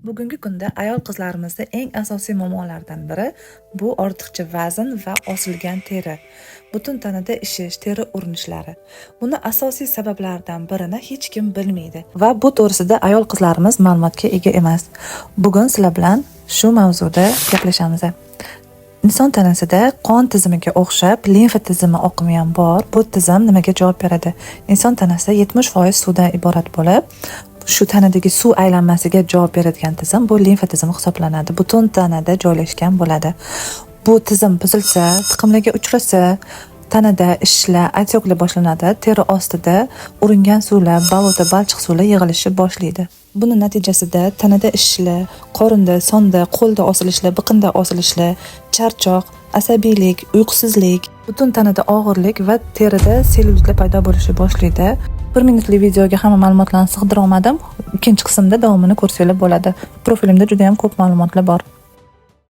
Bugungi kunda ayol qizlarimizda eng asosiy muammolardan biri bu ortiqcha vazn va osilgan teri. Butun tanada ishish, teri urinishlari. Buni asosiy sabablaridan birini hech kim bilmaydi va bu to'g'risida ayol qizlarimiz ma'lumotga ega emas. Bugun sizlar bilan shu mavzuda gaplashamiz. Inson tanasida qon tizimiga o'xshab limfa tizimi oqimi ham bor. Bu tizim nimaga javob beradi? Inson tanasi 70% suvdan iborat bo'lib, shu tanadagi suv aylanmasiga javob beradigan tizim bu limfa tizimi hisoblanadi. Butun tanada joylashgan bo'ladi. Bu tizim buzilsa, tiqimlarga uchrasa, tanada ishlar, otyoqlar boshlanadi. Teri ostida uringan suvlar, bolota, balchiq suvlar yig'ilishi boshlaydi. Buni natijasida tanada ishlar, qorinda, sonda, qo'lda osilishlar, biqinda osilishlar, charchoq, asabiylik, uyqusizlik, butun tanada og'irlik va terida sellyulitlar paydo bo'lishi boshlaydi. 1 minutlik videoga hamma ma'lumotlarni sig'dira olmadim. Ikkinchi qismda davomini ko'rsanglar bo'ladi. Profilimda juda ham ko'p ma'lumotlar bor.